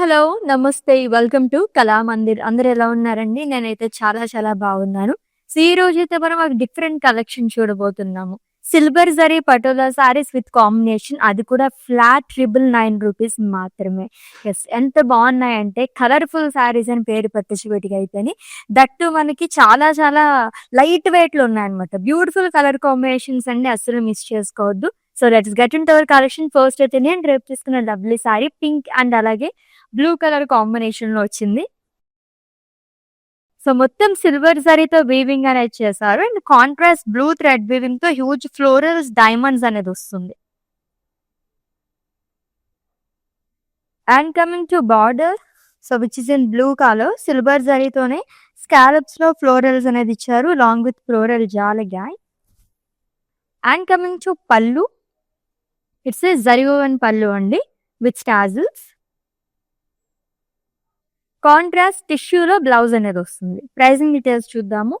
Hello! నమస్తే. Welcome to Kalamandir. అందరూ ఎలా ఉన్నారండి? నేనైతే చాలా బాగున్నాను. సో, ఈరోజైతే మనం ఒక డిఫరెంట్ కలెక్షన్ చూడబోతున్నాము. Silver zari patola saris with combination అది కూడా ఫ్లాట్ ₹999 మాత్రమే. యెస్. ఎంత బాగున్నాయంటే కలర్‌ఫుల్ సారీస్ అని పేరు పెట్టొచ్చు వీటికైతేని. దట్ టూ మనకి చాలా లైట్ వెయిట్‌లో ఉన్నాయన్నమాట. బ్యూటిఫుల్ కలర్ కాంబినేషన్స్ అండి. అస్సలు మిస్ చేసుకోవద్దు. So, let's get into our collection. First అయితే నేను రేపు తీసుకున్న లవ్లీ సారీ పింక్ అండ్ అలాగే బ్లూ కలర్ కాంబినేషన్‌లో వచ్చింది. సో, మొత్తం సిల్వర్ జరీతో వీవింగ్ అనేది చేశారు. అండ్ కాంట్రాస్ట్ బ్లూ థ్రెడ్ వీవింగ్‌తో హ్యూజ్ ఫ్లోరల్స్, డైమండ్స్ అనేదొస్తుంది. And coming to border, so which is in blue colour. Silver జరీతోనే స్కాలప్స్‌లో ఫ్లోరల్స్ అనేది ఇచ్చారు లాంగ్ విత్ ఫ్లోరల్ జాలగాయ్. And coming to pallu, it's a zari woven pallu అండి విత్ టాజిల్స్. కాంట్రాస్ట్ టిష్యూలో blouse అనేది వస్తుంది. ప్రైసింగ్ డీటెయిల్స్ చూద్దాము.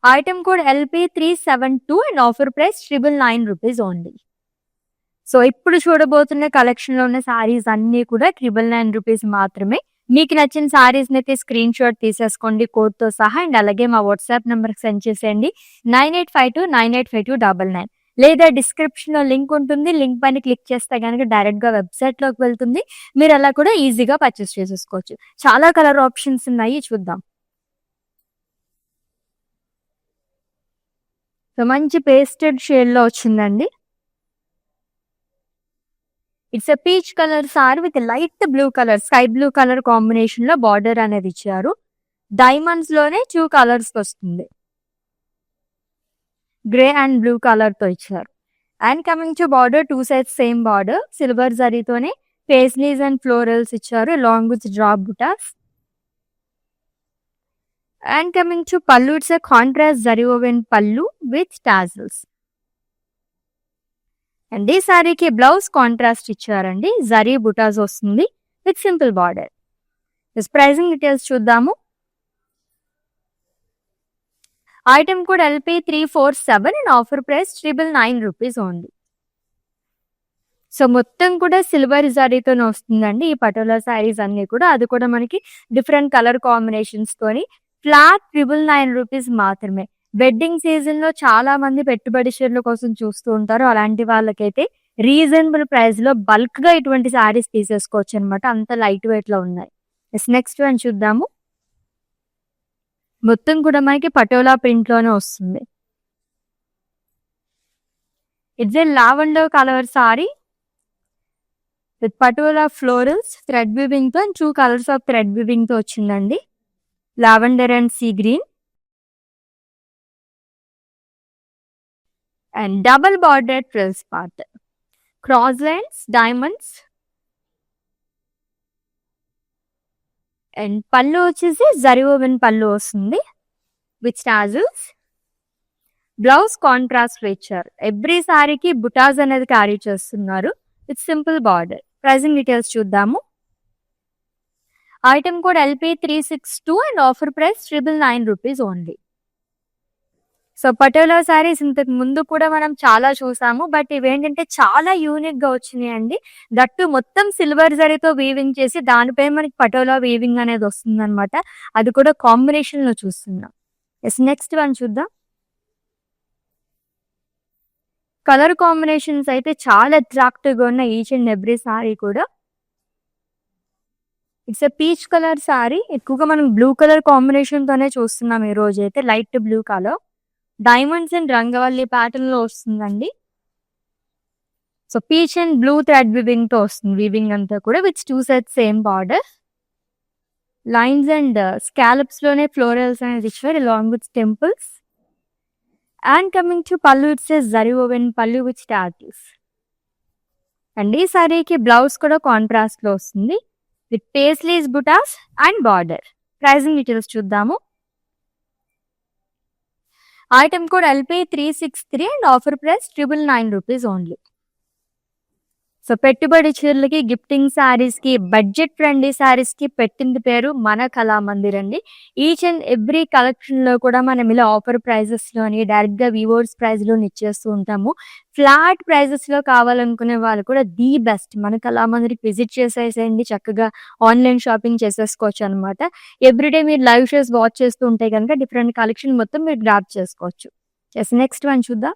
Item code LP372 and offer price ₹999 only. So, ఇప్పుడు చూడబోతున్న కలెక్షన్‌లో ఉన్న సారీస్ అన్నీ కూడా ₹999 మాత్రమే. మీకు నచ్చిన సారీస్‌ని అయితే స్క్రీన్ షాట్ తీసేసుకోండి కోడ్‌తో సహా. అండ్ అలాగే మా వాట్సాప్ నెంబర్‌కి సెండ్ చేసేయండి 9852985299. లేదా డిస్క్రిప్షన్‌లో లింక్ ఉంటుంది. లింక్ పైన క్లిక్ చేస్తే గనుక డైరెక్ట్‌గా వెబ్‌సైట్‌లోకి వెళ్తుంది. మీరు అలా కూడా ఈజీగా పర్చేస్ చేసేసుకోవచ్చు. చాలా కలర్ ఆప్షన్స్ ఉన్నాయి, చూద్దాం. సో, మంచి పేస్టెడ్ షేడ్‌లో వచ్చిందండి. It's a peach colour sari with light blue colour, sky blue colour కాంబినేషన్‌లో బార్డర్ అనేది ఇచ్చారు. డైమండ్స్‌లోనే 2 కలర్స్ వస్తుంది. గ్రే అండ్ బ్లూ కలర్‌తో ఇచ్చారు. And coming to border, 2 sides same border. Silver జరీతోనే పేస్లీస్ అండ్ ఫ్లోరల్స్ ఇచ్చారు long with drop butas. And coming to pallu, it's a contrast zari woven pallu with tassels. And ఈ సారీకి బ్లౌజ్ కాంట్రాస్ట్ ఇచ్చారండి. జరీ బుటాస్ వస్తుంది with simple border. Pricing details చూద్దాము. Item code LP347 and offer price ₹999 only. So, మొత్తం కూడా silver జరీతోనే వస్తుందండి ఈ పటోలా సారీస్ అన్నీ కూడా. అది కూడా మనకి డిఫరెంట్ కలర్ కాంబినేషన్స్ తోని ఫ్లాట్ ₹999 మాత్రమే. వెడ్డింగ్ సీజన్‌లో చాలా మంది పెట్టుబడి చీరల కోసం చూస్తూ ఉంటారు. అలాంటి వాళ్ళకైతే రీజనబుల్ ప్రైస్‌లో బల్క్‌గా ఇటువంటి సారీస్ తీసేసుకోవచ్చనమాట. అంత లైట్ వెయిట్‌లో ఉన్నాయి. నెక్స్ట్ వన్ చూద్దాము. మొత్తం కూడా మనకి పటోలా ప్రింట్‌లోనే వస్తుంది. It's a lavender colour sari with patola florals, thread వీవింగ్‌తో అండ్ 2 కలర్స్ ఆఫ్ థ్రెడ్ వీవింగ్‌తో వచ్చిందండి. Lavender and sea green. And double border frills part, cross lines, diamonds. And pallu వచ్చేసి జరీ ఓవెన్ పళ్ళు వస్తుంది విత్ టాజిల్స్. బ్లౌజ్ కాంట్రాస్ట్ ఇచ్చారు. ఎవ్రీ సారీకి బుటాస్ అనేది క్యారీ చేస్తున్నారు with simple border. Pricing details చూద్దాము. Item code LP362 and offer price ₹999 only. So, patola saris ఇంతకు ముందు కూడా మనం చాలా చూసాము. బట్ ఇవేంటంటే చాలా యూనిక్‌గా వచ్చినాయండి. దట్టు మొత్తం సిల్వర్ జరీతో వీవింగ్ చేసి దానిపై మనకి పటోలా వీవింగ్ అనేది వస్తుందన్నమాట. అది కూడా కాంబినేషన్‌లో చూస్తున్నాం. నెక్స్ట్ వన్ చూద్దాం. కలర్ కాంబినేషన్స్ అయితే చాలా అట్రాక్టివ్‌గా ఉన్నాయి ఈచ్ అండ్ ఎవ్రీ సారీ కూడా. It's a peach colour sari. ఎక్కువగా మనం బ్లూ కలర్ కాంబినేషన్‌తోనే చూస్తున్నాం ఈ రోజైతే. Light blue colour. Diamonds and రంగవల్లి ప్యాటర్న్‌లో వస్తుందండి. So, peach and blue thread వీవింగ్‌తో వస్తుంది. వీవింగ్ అంతా కూడా with 2 sides same border. Lines and స్కాలప్స్‌లోనే ఫ్లోరల్స్ అనేది ఇచ్చారు along with temples. And coming to pallu, it's a zari woven pallu with tassels. And ఈ సారీకి బ్లౌజ్ కూడా కాంట్రాస్ట్‌లో వస్తుంది with paisleys buttas and border. Pricing details చూద్దాము. Item code LP363 and offer price ₹999 only. So పెట్టుబడి చీరలకి, గిఫ్టింగ్ శారీస్‌కి, బడ్జెట్ ఫ్రెండ్లీ శారీస్‌కి పెట్టింది పేరు మన కళామందిర్ అండి. ఈచ్ అండ్ ఎవ్రీ కలెక్షన్‌లో కూడా మనం ఇలా ఆఫర్ ప్రైజెస్‌లోని డైరెక్ట్‌గా వీవర్స్ ప్రైస్‌లోని ఇచ్చేస్తూ ఉంటాము. ఫ్లాట్ ప్రైజెస్‌లో కావాలనుకునే వాళ్ళు కూడా ది బెస్ట్ మన కళామందిర్‌కి విజిట్ చేసేసేయండి. చక్కగా ఆన్‌లైన్ షాపింగ్ చేసేసుకోవచ్చనమాట. ఎవ్రీడే మీరు లైవ్ షోస్ వాచ్ చేస్తూ ఉంటే గనక డిఫరెంట్ కలెక్షన్ మొత్తం మీరు గ్రాబ్ చేసుకోవచ్చు. నెక్స్ట్ వన్ చూద్దాం.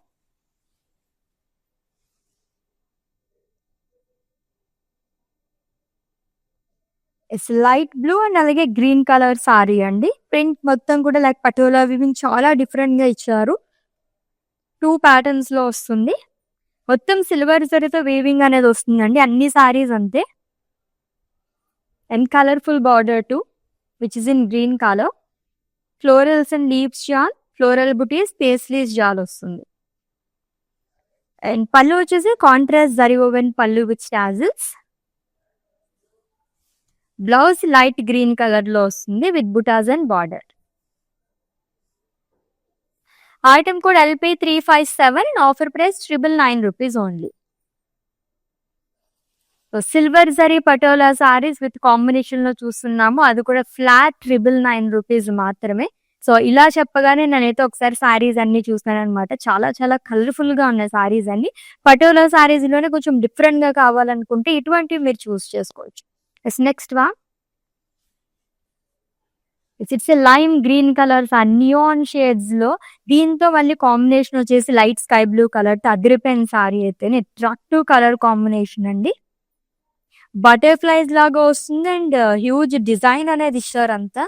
లైట్ బ్లూ అండ్ అలాగే గ్రీన్ కలర్ సారీ అండి. ప్రింట్ మొత్తం కూడా లైక్ పటోలా వీవింగ్ చాలా డిఫరెంట్‌గా ఇచ్చారు. 2 ప్యాటర్న్స్‌లో వస్తుంది. మొత్తం సిల్వర్ జరీతో వీవింగ్ అనేది వస్తుందండి. అన్ని సారీస్ అంతే. And colourful border too which is in green colour. Florals and leaves jaal, floral butis, paisleys jaal వస్తుంది. అండ్ పళ్ళు వచ్చేసి contrast zari woven pallu with tassels. Blouse light green colour లో వస్తుంది with buttas and border. Item code LP357, offer price 999 rupees only. Silver zari patola saris with combination లో చూస్తున్నాము. అది కూడా flat 999 rupees మాత్రమే. So ఇలా చెప్పగానే నేనైతే ఒకసారి సారీస్ అన్ని చూసాను అనమాట. చాలా చాలా కలర్ఫుల్ గా ఉన్నాయి సారీస్ అన్ని. పటోలా సారీస్ లోనే కొంచెం డిఫరెంట్ గా కావాలనుకుంటే ఇటువంటివి మీరు చూస్ చేసుకోవచ్చు. నెక్స్ట్ వా it's lime green colours neon shades లో దీంతో మళ్ళీ కాంబినేషన్ వచ్చేసి లైట్ స్కై బ్లూ కలర్ తో అదిరిపోయిన సారీ అయితే అట్రాక్టివ్ కలర్ కాంబినేషన్ అండి. బటర్ఫ్లైస్ లాగా వస్తుంది అండ్ హ్యూజ్ డిజైన్ అనేది ఇచ్చారు. అంతా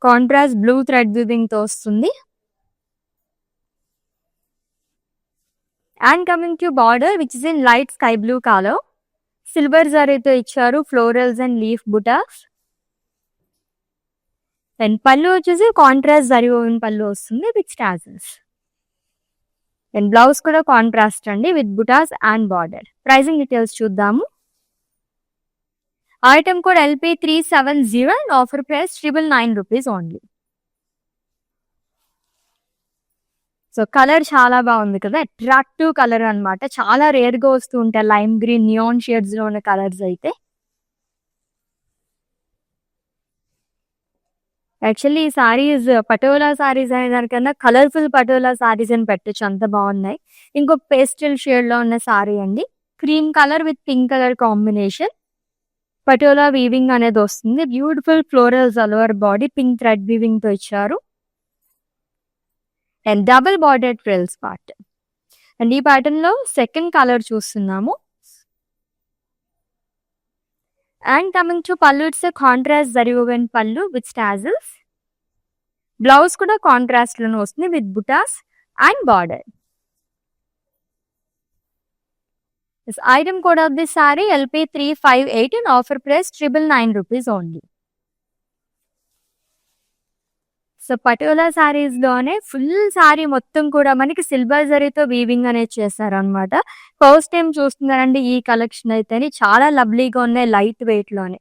కాంట్రాస్ట్ బ్లూ థ్రెడ్ వీవింగ్ తో వస్తుంది. And coming to border which is in light sky blue colour. Silver జరీతో ఇచ్చారు florals and leaf butas. And pallu వచ్చేసి కాంట్రాస్ట్ జరీ ఓవెన్ పళ్ళు వస్తుంది విత్ టాజిల్స్. అండ్ బ్లౌజ్ కూడా కాంట్రాస్ట్ అండి with buttas and border. Pricing details చూద్దాము. Item code LP370 and offer price 999 rupees only. So colour చాలా బాగుంది కదా, అట్రాక్టివ్ కలర్ అనమాట. చాలా రేర్ గా వస్తూ ఉంటాయి లైమ్ గ్రీన్ నియాన్ షేడ్స్ లో ఉన్న కలర్స్ అయితే. యాక్చువల్లీ ఈ సారీస్ పటోలా సారీస్ అనే దానికన్నా కలర్ఫుల్ పటోలా సారీస్ అని పెట్టచ్చు, అంత బాగున్నాయి. ఇంకొక పేస్టల్ షేడ్ లో ఉన్న సారీ అండి. Cream colour with pink colour combination. Patola weaving అనేది వస్తుంది. Beautiful florals all over body pink thread weaving తో ఇచ్చారు. And double border trills part. And ఈ ప్యాటర్న్ లో సెకండ్ కలర్ చూస్తున్నాము. And coming to pallu, it's contrast zari woven pallu with tassels. Blouse కూడా contrast లోనే వస్తుంది with buttas and border. Item code of this sari LP358 and offer price 999 rupees only. So patola saris లోనే full sorry మొత్తం కూడా మనకి సిల్వర్ జరీతో వీవింగ్ అనేది చేశారు అనమాట. ఫస్ట్ టైం చూస్తున్నారండి ఈ కలెక్షన్ అయితే. చాలా లవ్లీగా ఉన్నాయి లైట్ వెయిట్ లోనే.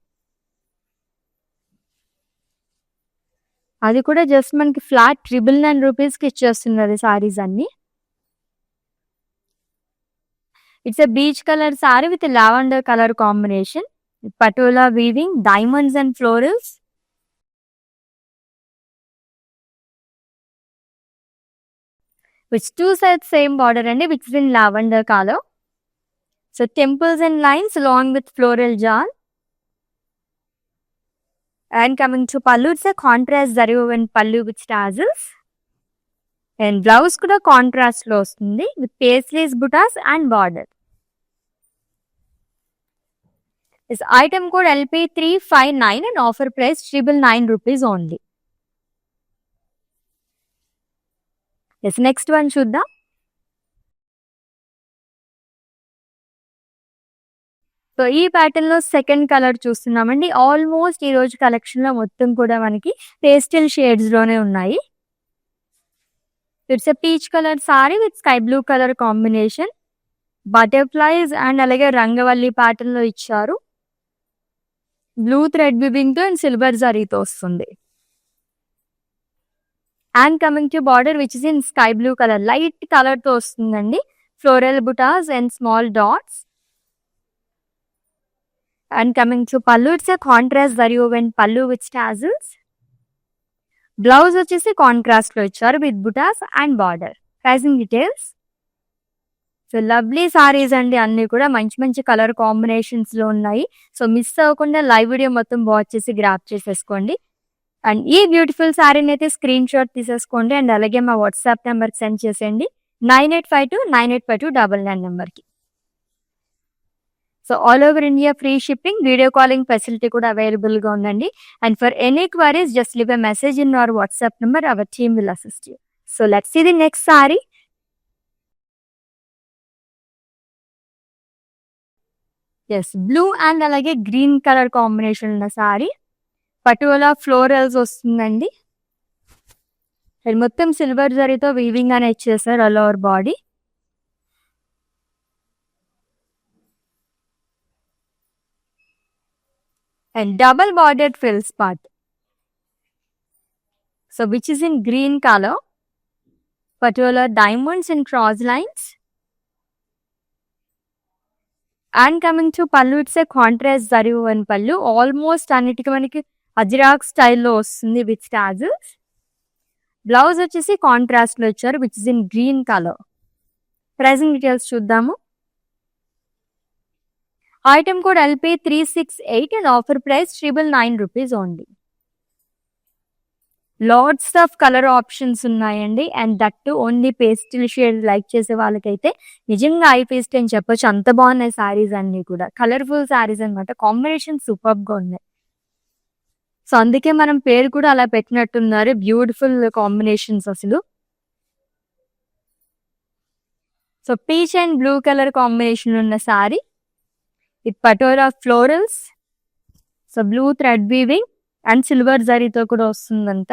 అది కూడా జస్ట్ మనకి ఫ్లాట్ 999 రూపీస్ కి ఇచ్చేస్తున్నారు సారీస్ అన్ని. It's a peach colour sari with lavender colour combination. Patola weaving, diamonds and florals. Which two sides same border అండి which is in lavender colour. So temples and lines along with floral jar. And coming to pallu, it's a contrast zari woven pallu with tassels. And blouse kuda contrast lo vastundi with paisleys, butas and border. This item code LP359 and offer price 999 rupees only. Yes, next one చూద్దాం. So ఈ pattern లో second colour చూస్తున్నామండి. Almost ఈ రోజు collection లో మొత్తం కూడా మనకి పేస్టల్ షేడ్స్ లోనే ఉన్నాయి. It's a peach colour sari with sky blue colour combination. Butterflies and అలాగే రంగవల్లి ప్యాటర్న్ లో ఇచ్చారు. బ్లూ థ్రెడ్ వివింగ్ తో అండ్ సిల్వర్ జరీతో వస్తుంది. And coming to border which is in sky blue colour, light colour తో వస్తుందండి. floral buttas and small dots. And coming to pallu, it's a contrast zari woven pallu with tassels. Blouse వచ్చేసి contrast లో ఇచ్చారు with buttas and border. Pricing details. So lovely saris అండి, అన్ని కూడా మంచి మంచి కలర్ కాంబినేషన్స్ లో ఉన్నాయి. సో మిస్ అవ్వకుండా లైవ్ వీడియో మొత్తం వాచ్ చేసి గ్రాప్ చేసేసుకోండి. అండ్ ఈ బ్యూటిఫుల్ సారీని అయితే స్క్రీన్ షాట్ తీసేసుకోండి అండ్ అలాగే మా వాట్సాప్ నెంబర్కి సెండ్ చేసేయండి 9852985299 నెంబర్కి. So all over India free shipping, video calling facility కూడా అవైలబుల్గా ఉందండి. And for any queries just leave a message in our WhatsApp number, our team will assist you. So let's see the next sari. Yes, blue and అలాగే green colour combination ఉన్న sari. Patola florals వస్తుందండి. And మొత్తం silver జరీతో weaving అనేది ఇచ్చేసారు all over body. And double bordered frills part. So which is in green color. Particular diamonds and cross lines. And coming to pallu, it's a contrast zari woven pallu. Almost అన్నిటికీ మనకి అజ్రాక్ స్టైల్లో వస్తుంది with tassels. Blouse వచ్చేసి contrast లో ఇచ్చారు which is in green colour. Pricing details చూద్దాము. Item code LP368 and offer price 999 rupees only. Lots of colour options ఉన్నాయండి. And that only pastel shade like చేసే వాళ్ళకైతే నిజంగా ఐ ఫీస్ట్ అని చెప్పొచ్చు, అంత బాగున్నాయి సారీస్ అన్ని కూడా. కలర్ఫుల్ సారీస్ అనమాట, కాంబినేషన్ సూపర్ గా ఉన్నాయి. సో అందుకే మనం పేరు కూడా అలా పెట్టినట్టున్నారు, బ్యూటిఫుల్ కాంబినేషన్స్ అసలు. So peach and blue colour combination ఉన్న sari with patola florals. So blue thread weaving and silver జరీతో కూడా వస్తుందంట.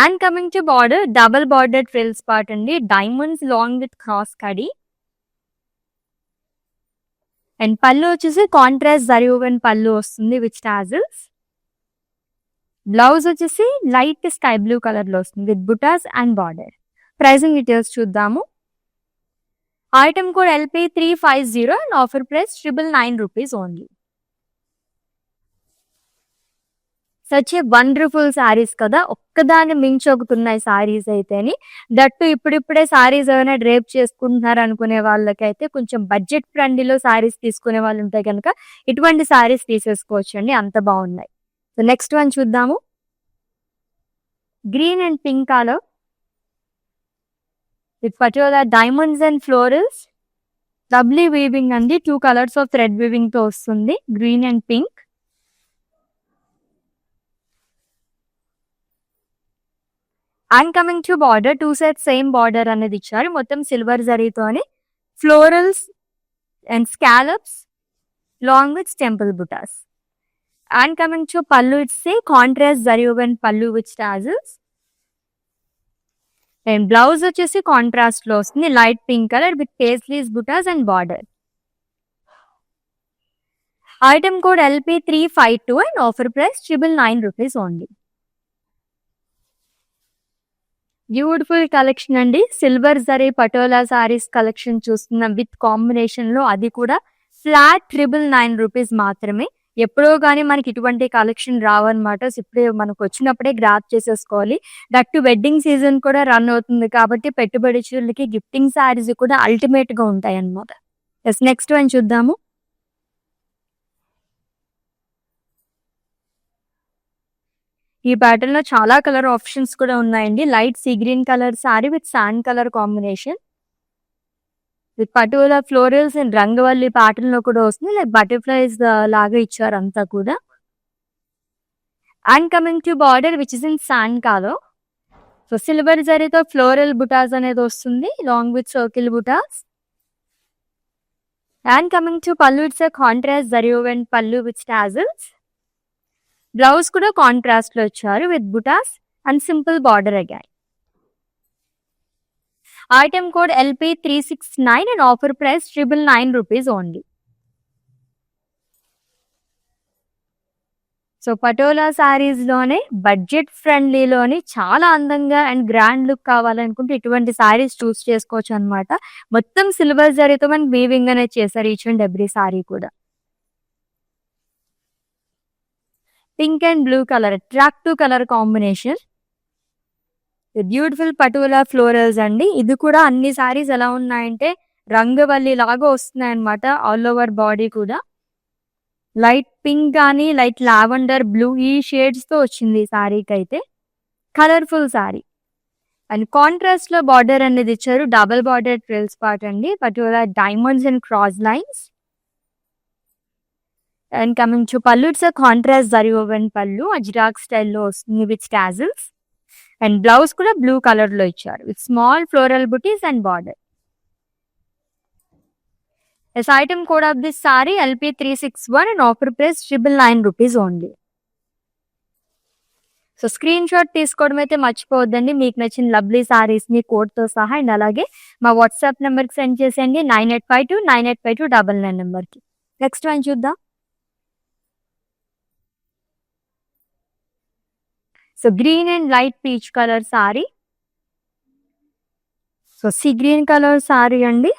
And coming to border, double border frills part అండి, డైమండ్స్ లాంగ్ విత్ క్రాస్ కడి. అండ్ పళ్ళు వచ్చేసి కాంట్రాస్ట్ జరీ ఓవెన్ పళ్ళు వస్తుంది with tassels. Blouse వచ్చేసి light sky blue colour లో వస్తుంది with buttas and border. Pricing details చూద్దాము. Item code LP350 and offer price 999 rupees only. Such a wonderful saris కదా, ఒక్కదాన్ని మించొకుతున్నాయి saris అయితేని. That ఇప్పుడిప్పుడే సారీస్ ఏమైనా డ్రేప్ చేసుకుంటున్నారు అనుకునే వాళ్ళకైతే, కొంచెం బడ్జెట్ ఫ్రెండ్లీలో సారీస్ తీసుకునే వాళ్ళు ఉంటే కనుక ఇటువంటి సారీస్ తీసేసుకోవచ్చు అండి, అంత బాగున్నాయి. సో నెక్స్ట్ వన్ చూద్దాము. Green and pink colour with patola diamonds and florals. Doubly weaving అండి, 2 కలర్స్ ఆఫ్ థ్రెడ్ వీవింగ్ తో వస్తుంది, green and pink. And coming to border, 2 side same border అనేది ఇచ్చారు, మొత్తం సిల్వర్ జరీతోని florals and scallops long with temple butas. And coming to pallu, it's a contrast zari woven pallu with tassels. And blouse వచ్చేసి contrast లో వస్తుంది, light pink colour with paisleys buttas and border. Item code LP352 and offer price 999 rupees only. Beautiful collection అండి, silver zari patola saris collection చూస్తున్నాం with combination లో, అది కూడా flat 999 rupees మాత్రమే. ఎప్పుడో కానీ మనకి ఇటువంటి కలెక్షన్ రావన్నమాట. సో ఇప్పుడే మనకు వచ్చినప్పుడే గ్రాప్ చేసేసుకోవాలి. దట్టు వెడ్డింగ్ సీజన్ కూడా రన్ అవుతుంది కాబట్టి పెట్టుబడి చీరలకి గిఫ్టింగ్ సారీస్ కూడా అల్టిమేట్ గా ఉంటాయి అన్నమాట. ఎస్, నెక్స్ట్ వన్ చూద్దాము. ఈ ప్యాటర్న్ లో చాలా కలర్ ఆప్షన్స్ కూడా ఉన్నాయండి. Light sea green colour sari with sand colour combination with patola florals and రంగవల్లి ప్యాటర్న్ లో కూడా వస్తుంది, లైక్ బటర్ఫ్లైస్ లాగా ఇచ్చారు అంతా కూడా. And coming to border which is in sand colour. So silver జరీతో ఫ్లోరల్ బుటాస్ అనేది వస్తుంది long with circle butas. And coming to pallu, it's a contrast zari woven pallu with tassels. Blouse కూడా కాంట్రాస్ట్ లో ఇచ్చారు with buttas and simple border again. Item code LP369 and offer price 999 rupees only. So patola saris లోనే budget ఫ్రెండ్లీలోని చాలా అందంగా and grand look కావాలనుకుంటే ఇటువంటి సారీస్ చూస్ చేసుకోవచ్చు అన్నమాట. మొత్తం సిల్వర్ జరీతో మనకి వీవింగ్ అనేది చేశారు ఈచ్ అండ్ ఎవ్రీ సారీ కూడా. Pink and blue colour attractive colour combination. Beautiful patola florals అండి. ఇది కూడా అన్ని సారీస్ ఎలా ఉన్నాయంటే రంగవల్లి లాగా వస్తున్నాయి అన్నమాట. ఆల్ ఓవర్ బాడీ కూడా లైట్ పింక్ కానీ లైట్ లావెండర్ బ్లూ ఈ షేడ్స్ తో వచ్చింది ఈ సారీకి అయితే. కలర్ఫుల్ సారీ అండ్ కాంట్రాస్ట్ లో బార్డర్ అనేది ఇచ్చారు. డబుల్ బార్డర్ ట్రిల్స్ పార్ట్ అండి. Patola diamonds and cross lines. And coming to pallu, it's contrast zari woven పళ్ళు అజ్రాక్ స్టైల్లో వస్తుంది విత్ టాజిల్స్. అండ్ బ్లౌజ్ కూడా బ్లూ కలర్ లో ఇచ్చారు with small floral butis and border. This item code of this saree LP361 and offer price 999 rupees only. So screenshot తీసుకోవడం అయితే మర్చిపోవద్దండి. మీకు నచ్చిన లవ్లీ సారీస్ ని కోడ్ తో సహా అండ్ అలాగే మా వాట్సాప్ నెంబర్ కి సెండ్ చేసేయండి 9852985299 నెంబర్ కి. నెక్స్ట్ వన్ చూద్దాం. So green and light peach colour sari. So sea green colour sari అండి.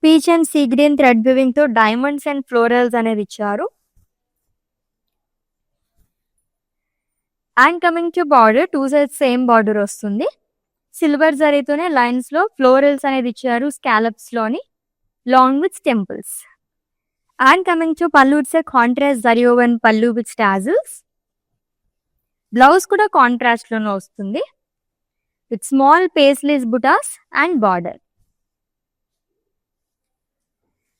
Peach and sea green thread weaving తో డైమండ్స్ అండ్ ఫ్లోరల్స్ అనేది ఇచ్చారు. And coming to border, two sides same border వస్తుంది. Silver జరీతోనే lines లో florals అనేది ఇచ్చారు స్కాలప్స్ లోని long with temples. And coming to pallu, it's contrast zari woven pallu with tassels. Blouse కూడా కాంట్రాస్ట్ లోనే వస్తుంది with small paisleys buttas and border.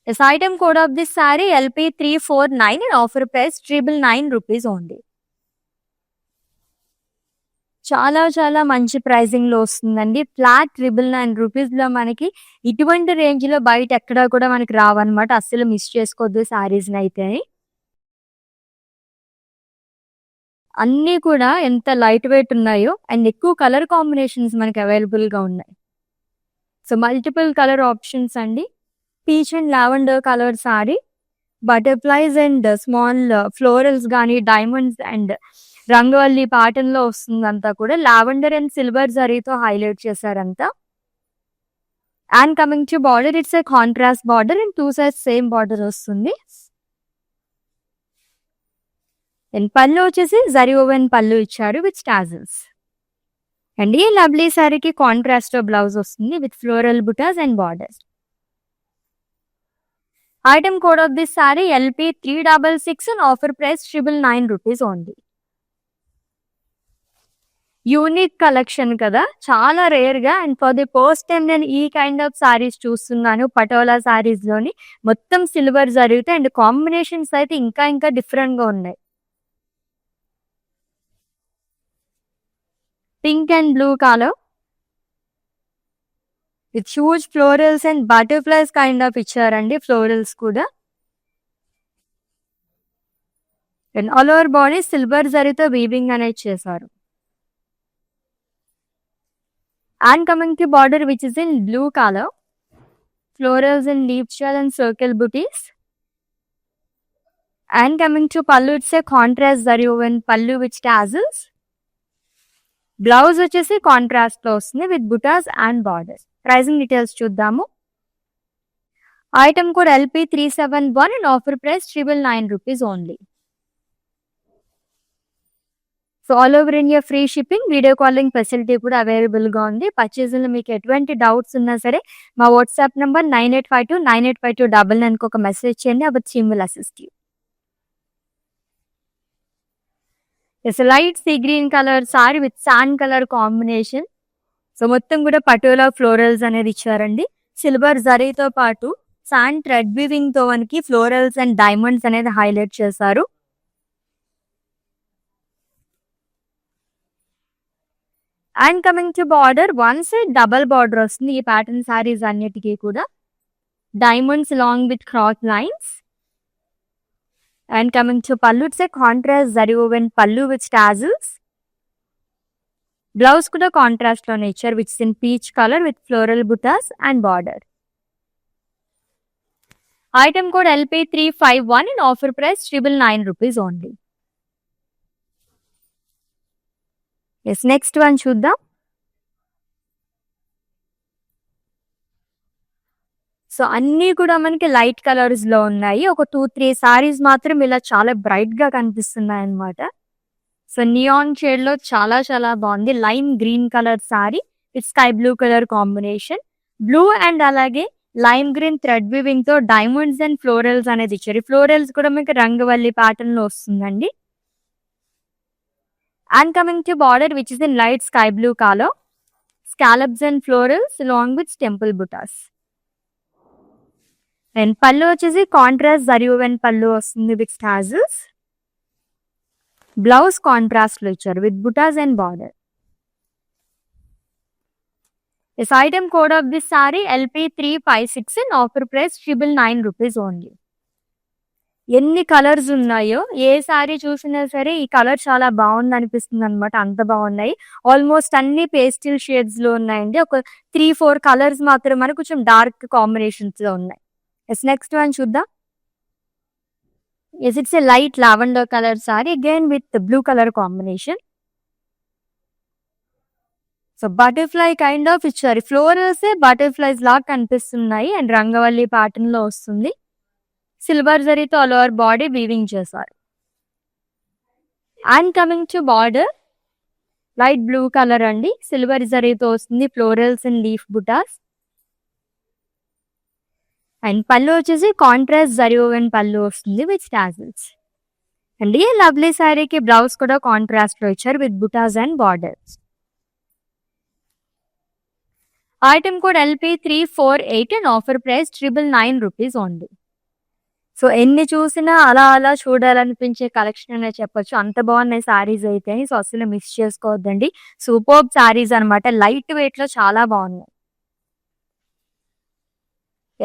This item code of this saree LP349 and offer price 999 rupees only. చాలా చాలా మంచి pricing లో వస్తుందండి. Flat 999 rupees లో మనకి ఇటువంటి రేంజ్ లో బయట ఎక్కడా కూడా మనకి రావన్నమాట. అస్సలు మిస్ చేసుకోవద్దు సారీస్ అయితే. అన్నీ కూడా ఎంత లైట్ వెయిట్ ఉన్నాయో అండ్ ఎక్కువ కలర్ కాంబినేషన్స్ మనకి అవైలబుల్ గా ఉన్నాయి. సో మల్టిపుల్ కలర్ ఆప్షన్స్ అండి. Peach and lavender colour sari, butterflies and small florals కానీ డైమండ్స్ అండ్ రంగవల్లి ప్యాటర్న్ లో వస్తుంది అంతా కూడా. లావెండర్ అండ్ సిల్వర్ జరీతో హైలైట్ చేశారంతా. And coming to border, it's a contrast border and two sides same border వస్తుంది. అండ్ పళ్ళు వచ్చేసి జరీ ఓవెన్ పళ్ళు ఇచ్చారు విత్ టాజిల్స్. అండ్ ఈ లవ్లీ సారీకి కాంట్రాస్ట్ బ్లౌజ్ వస్తుంది with floral butas and borders. Item code of this saree LP366 and offer price 999 rupees only. Unique collection కదా, చాలా rare గా. And for the first time నేను ఈ కైండ్ ఆఫ్ సారీస్ చూస్తున్నాను. పటోలా సారీస్ లోని మొత్తం సిల్వర్ జరుగుతాయి అండ్ కాంబినేషన్స్ అయితే ఇంకా ఇంకా డిఫరెంట్ గా ఉన్నాయి. Pink and blue colour with huge florals and butterflies kind of ఇచ్చారండి. ఫ్లోరల్స్ కూడా and all over body silver జరీతో వీవింగ్ అనేది చేశారు. And coming to border which is in blue colour, florals and leaf shell and circle butis. And coming to pallu, it's a contrast zari woven pallu with tassels. Blouse వచ్చేసి contrast లో వస్తుంది with buttas and borders. Pricing details చూద్దాము. Item code LP371 and offer price 999 rupees only. So all over India free shipping, video calling facility కూడా available గా ఉంది. Purchase లో మీకు ఎటువంటి డౌట్స్ ఉన్నా సరే మా వాట్సాప్ నంబర్ 9852985299 ఒక మెసేజ్ చేయండి. Hour team will assist you. It's light sea green colour sari with sand colour combination. So మొత్తం కూడా పటోలా ఫ్లోరల్స్ అనేది ఇచ్చారండి. సిల్వర్ జరీతో పాటు శాండ్ థ్రెడ్ వీవింగ్ తో మనకి ఫ్లోరల్స్ అండ్ డైమండ్స్ అనేది హైలైట్ చేశారు. And coming to border, one side double border వస్తుంది ఈ ప్యాటర్న్ సారీస్ అన్నిటికీ కూడా. Diamonds long with cross lines. And coming to pallu, it's a contrast zari woven pallu with tassels. Blouse కూడా contrast లోనే ఇచ్చారు which in peach colour with floral butas and border. Item code LP351 and offer price 999 rupees only. Yes next one చూద్దాం. So అన్నీ కూడా మనకి light colours లో ఉన్నాయి. ఒక 2-3 సారీస్ మాత్రం ఇలా చాలా బ్రైట్ గా కనిపిస్తున్నాయి అన్నమాట. సో నియాన్ షేడ్ లో చాలా చాలా బాగుంది. Lime green colour sari with sky blue colour combination. Blue and అలాగే లైమ్ గ్రీన్ థ్రెడ్ వివింగ్ తో డైమండ్స్ అండ్ ఫ్లోరల్స్ అనేది ఇచ్చారు. ఫ్లోరల్స్ కూడా మీకు రంగవల్లి ప్యాటర్న్ లో వస్తుందండి. And coming to border which is in light sky blue colour, scallops and florals along with temple butas. And pallu వచ్చేసి కాంట్రాస్ట్ జరీ woven పళ్ళు వస్తుంది విత్ టాజిల్స్. బ్లౌజ్ కాంట్రాస్ట్ లో ఇచ్చారు with buttas and border. This item code of this saree LP356 and offer price 999 rupees only. ఎన్ని colours ఉన్నాయో, ఏ sorry చూసినా సరే ఈ colour చాలా బాగుంది అనిపిస్తుంది అనమాట. అంత బాగున్నాయి. ఆల్మోస్ట్ అన్ని పేస్టిల్ షేడ్స్ లో ఉన్నాయండి. ఒక 3-4 కలర్స్ మాత్రం మనకు కొంచెం డార్క్ కాంబినేషన్స్ లో ఉన్నాయి. ఎస్ నెక్స్ట్ వన్ చూద్దాం. Yes it's a light lavender colour sari again with blue colour combination. So butterfly kind of ఇచ్చారు. ఫ్లోరల్స్ బటర్ఫ్లైస్ లాగా కనిపిస్తున్నాయి అండ్ రంగవల్లి ప్యాటర్న్ లో వస్తుంది. సిల్వర్ జరీతో ఆల్ ఓవర్ బాడీ వీవింగ్ చేశారు. And coming to border light blue colour అండి. Silver జరీతో వస్తుంది. Florals and leaf butas. And pallu వచ్చేసి కాంట్రాస్ట్ జరీ woven పళ్ళు వస్తుంది విత్ టాజిల్స్. అండ్ ఈ లవ్లీ శారీకి బ్లౌజ్ కూడా కాంట్రాస్ట్ లో ఇచ్చారు with buttas and borders. Item code LP348 and offer price 999 rupees only. So ఎన్ని చూసినా అలా అలా చూడాలనిపించే కలెక్షన్ అనే చెప్పొచ్చు. అంత బాగున్నాయి సారీస్ అయితే. సో అసలు మిస్ చేసుకోవద్దండి. సూపర్బ్ సారీస్ అనమాట. లైట్ వెయిట్ లో చాలా బాగున్నాయి.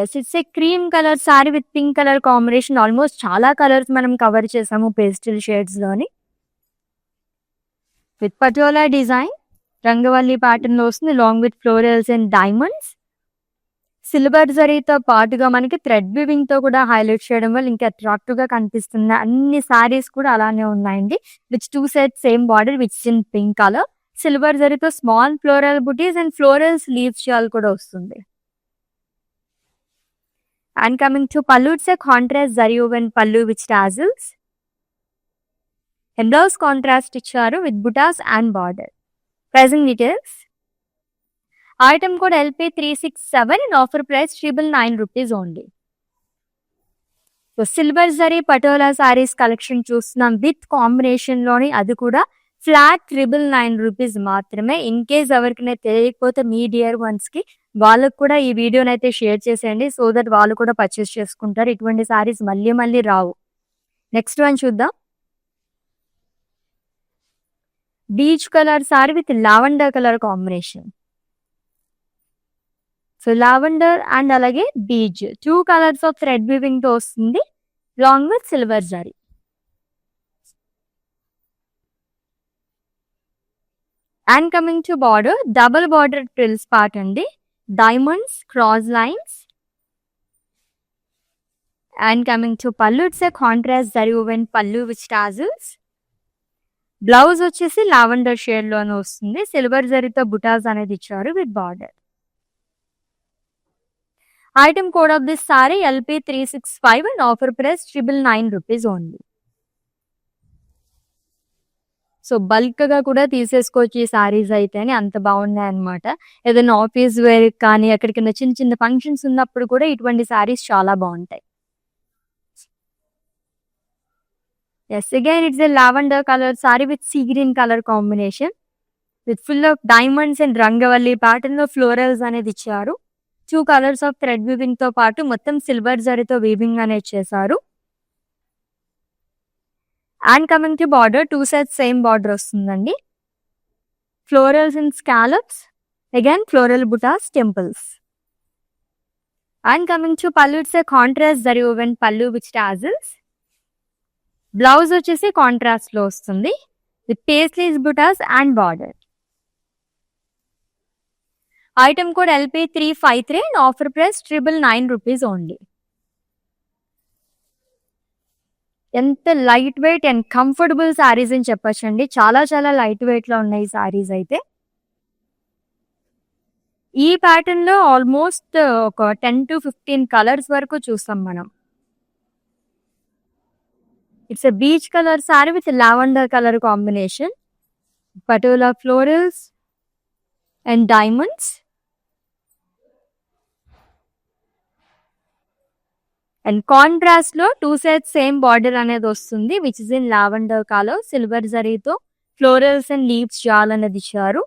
Yes it's a cream colour sari with pink colour combination. Almost చాలా కలర్స్ మనం కవర్ చేసాము పేస్టిల్ షేడ్స్ లోని. విత్ పటోలా డిజైన్ రంగవల్లి ప్యాటర్న్ లో వస్తుంది long with florals and diamonds. Silver జరీతో పాటుగా మనకి థ్రెడ్ వివింగ్ తో కూడా హైలైట్ చేయడం వల్ల ఇంకా అట్రాక్టివ్ గా కనిపిస్తుంది. అన్ని సారీస్ కూడా అలానే ఉన్నాయండి. Which 2 sets same border which in pink colour. Silver జరీతో small floral butis and florals leaves shawl కూడా వస్తుంది. And coming to pallu it's a contrast zari woven pallu with tassels. And blouse contrast ఇచ్చారు with buttas and border. Pricing details. Item code LP367 and offer price 999 rupees only. So silver zari patola saris collection చూస్తున్నాం with combination లోని, అది కూడా flat 999 rupees మాత్రమే. In case ఎవరికైనా తెలియకపోతే మీ dear ones కి వాళ్ళకు కూడా ఈ వీడియోని అయితే షేర్ చేసేయండి. సో దట్ వాళ్ళు కూడా పర్చేస్ చేసుకుంటారు. ఇటువంటి సారీస్ మళ్ళీ మళ్ళీ రావు. నెక్స్ట్ వన్ చూద్దాం. Peach colour sari with lavender colour combination. So lavender and అలాగే peach 2 colours of thread weaving తో వస్తుంది long with silver zari. And coming to border double border trills part అండి. Diamonds cross lines. And coming to pallu it's a contrast zari woven pallu with tassels. Blouse వచ్చేసి lavender shade లోనే వస్తుంది. Silver జరీతో బుటాస్ అనేది ఇచ్చారు with border. Item code of this sorry LP365 and offer price 999 rupees only. So bulk గా కూడా తీసేసుకోవచ్చు ఈ సారీస్ అయితే అని, అంత బాగున్నాయి అనమాట. ఏదైనా ఆఫీస్ వేర్ కానీ ఎక్కడికైనా చిన్న చిన్న ఫంక్షన్స్ ఉన్నప్పుడు కూడా ఇటువంటి సారీస్ చాలా బాగుంటాయి. Yes again it's a lavender colour sari with sea green colour combination with full of diamonds and రంగవల్లి ప్యాటర్న్ లో ఫ్లోరల్స్ అనేది ఇచ్చారు. 2 కలర్స్ ఆఫ్ థ్రెడ్ వీవింగ్ తో పాటు మొత్తం సిల్వర్ జరీతో వీవింగ్ అనేది చేశారు. And coming to border 2 sets same border వస్తుందండి. Florals and scallops again floral buttas temples. And coming to pallu it's a contrast zari woven pallu with tassels. Blouse వచ్చేసి కాంట్రాస్ట్ లో వస్తుంది with paisleys buttas and border. Item code LP353 and offer price 999 rupees only. ఎంత light weight and comfortable saris అని చెప్పొచ్చండి. చాలా చాలా light వెయిట్‌లో ఉన్నాయి శారీస్ అయితే. ఈ ప్యాటర్న్‌లో ఆల్మోస్ట్ ఒక 10-15 కలర్స్ వరకు చూస్తాం మనం. It's a peach colour sari with lavender colour combination. Patola florals and diamonds. And కాంట్రాస్ట్‌లో 2 సైడ్స్ సేమ్ బార్డర్ అనేది వస్తుంది. Which is in lavender colour. Silver జరీతో ఫ్లోరల్స్ అండ్ లీవ్స్ జాల్ అనేది ఇచ్చారు.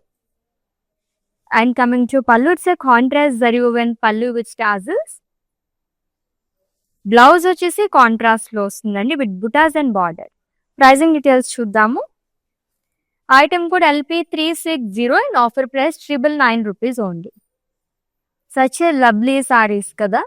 And coming to pallu, it's a contrast zari woven pallu with tassels. Blouse వచ్చేసి కాంట్రాస్ట్‌లో వస్తుందండి with buttas and border. Pricing details చూద్దాము. Item code LP360 and offer price 999 rupees only. Such a lovely saris కదా.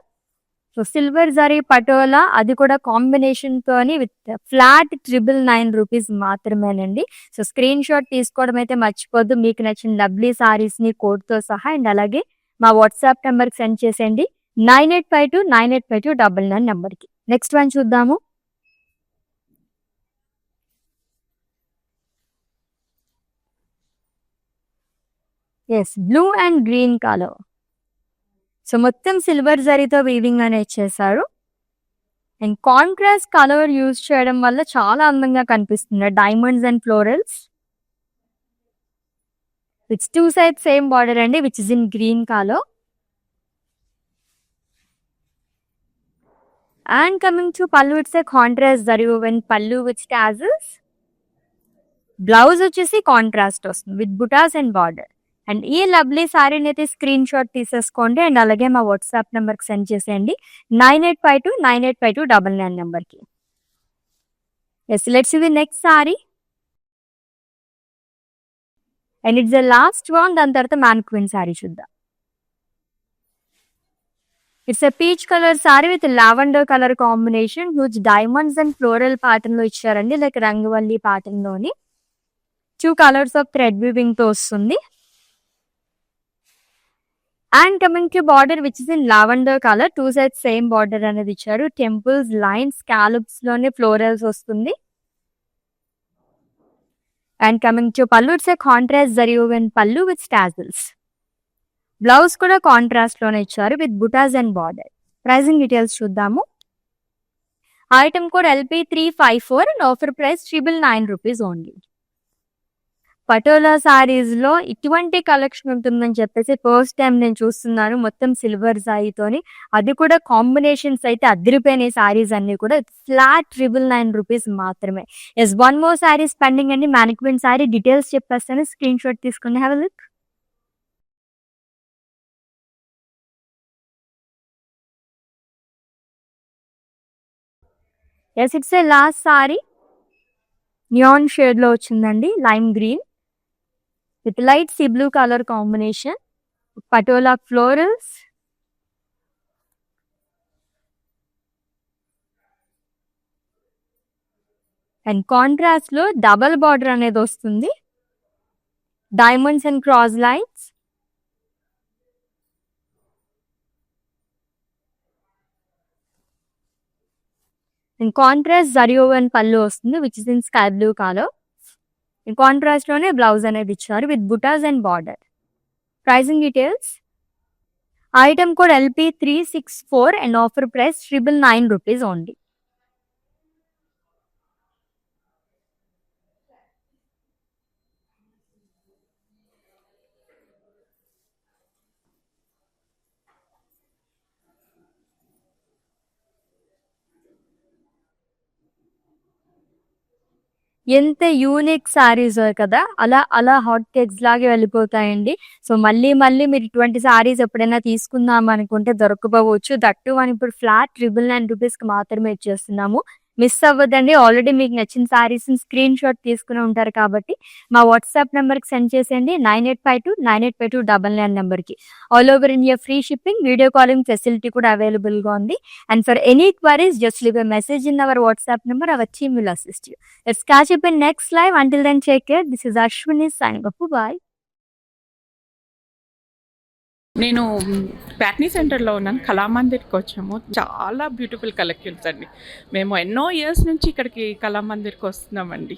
So silver zari patola, అది కూడా కాంబినేషన్‌తోని విత్ ఫ్లాట్ 999 రూపీస్ మాత్రమేనండి. So screenshot తీసుకోవడం అయితే మర్చిపోద్దు. మీకు నచ్చిన లవ్లీ సారీస్‌ని కోడ్‌తో సహా అండ్ అలాగే మా వాట్సాప్ నెంబర్‌కి సెండ్ చేసేయండి. 9852985299 నెంబర్‌కి. నెక్స్ట్ వన్ చూద్దాము. Yes, blue and green colour. So మొత్తం సిల్వర్ జరీతో వీవింగ్ అనేది చేశారు. అండ్ కాంట్రాస్ట్ కలర్ యూజ్ చేయడం వల్ల చాలా అందంగా కనిపిస్తుంది. Diamonds and florals with 2 sides same border అండి which is in green colour. And coming to pallu, it's a contrast zari woven pallu with tassels. Blouse వచ్చేసి కాంట్రాస్ట్ వస్తుంది with buttas and border. And ఈ lovely సారీని అయితే స్క్రీన్ షాట్ తీసేసుకోండి and అలాగే మా WhatsApp నెంబర్కి సెండ్ చేసేయండి. 9852985299 నెంబర్కి. Yes, let's see the next sari. And it's the last one. దాని తర్వాత మ్యాన్క్విన్ సారీ చూద్దాం. It's a peach colour sari with lavender colour combination. Huge diamonds and floral pattern లో ఇచ్చారండి, లైక్ రంగవల్లి ప్యాటర్న్ లోని 2 కలర్స్ ఆఫ్ థ్రెడ్ వీవింగ్ తో వస్తుంది. And coming to border which is in lavender colour. 2 sides same border అనేది ఇచ్చారు. Temples, lines, scallops లోనే florals వస్తుంది. And coming to pallu, it's a contrast zari woven pallu with tassels. Blouse కూడా contrast లోనే ఇచ్చారు with buttas and border. Pricing details చూద్దాము. Item code LP354 and offer price 999 rupees only. Patola saris లో ఇటువంటి కలెక్షన్ ఉంటుందని చెప్పేసి ఫస్ట్ టైం నేను చూస్తున్నాను. మొత్తం సిల్వర్ జరీతోని, అది కూడా కాంబినేషన్స్ అయితే అదిరిపోయినాయి. సారీస్ అన్ని కూడా ఫ్లాట్ 999 రూపీస్ మాత్రమే. Yes, one more saris pending అండి. మ్యానిక్విన్ సారీ డీటెయిల్స్ చెప్పేస్తాను, స్క్రీన్ షాట్ తీసుకుని have a look. Yes, it's a last sari. Neon shade లో వచ్చిందండి, lime green with light sea blue colour combination. Patola florals and contrast లో డబల్ బార్డర్ అనేది వస్తుంది. Diamonds and cross lines. And contrast zari woven pallu వస్తుంది which is in sky blue colour. Contrast లోనే blouse అనేది ఇచ్చారు with buttas and border. Pricing details. Item code LP364 and offer price 999 rupees only. ఎంత unique saris కదా, అలా అలా హాట్ కేక్స్ లాగే వెళ్ళిపోతాయండి. So మళ్ళీ మళ్ళీ మీరు ఇటువంటి సారీస్ ఎప్పుడైనా తీసుకుందాం అనుకుంటే దొరకపోవచ్చు. దట్టు అని ఇప్పుడు ఫ్లాట్ 999 రూపీస్కి మాత్రమే ఇచ్చేస్తున్నాము. మిస్ అవ్వదండి. ఆల్రెడీ మీకు నచ్చిన సారీస్ స్క్రీన్ షాట్ తీసుకుని ఉంటారు కాబట్టి మా వాట్సాప్ నెంబర్కి సెండ్ చేసేయండి. 9852985299 నెంబర్కి. All over India free shipping, video calling facility కూడా అవైలబుల్గా ఉంది. And for any queries, just leave a message in our WhatsApp number. Our team will assist you. Let's catch up in next live. Until then, take care. This is Ashwini signing off. Bye. నేను ప్యాట్నీ సెంటర్లో ఉన్నాను. కళామందిర్కి వచ్చాము. చాలా beautiful collections అండి. మేము ఎన్నో years నుంచి ఇక్కడికి కళామందిర్కి వస్తున్నామండి.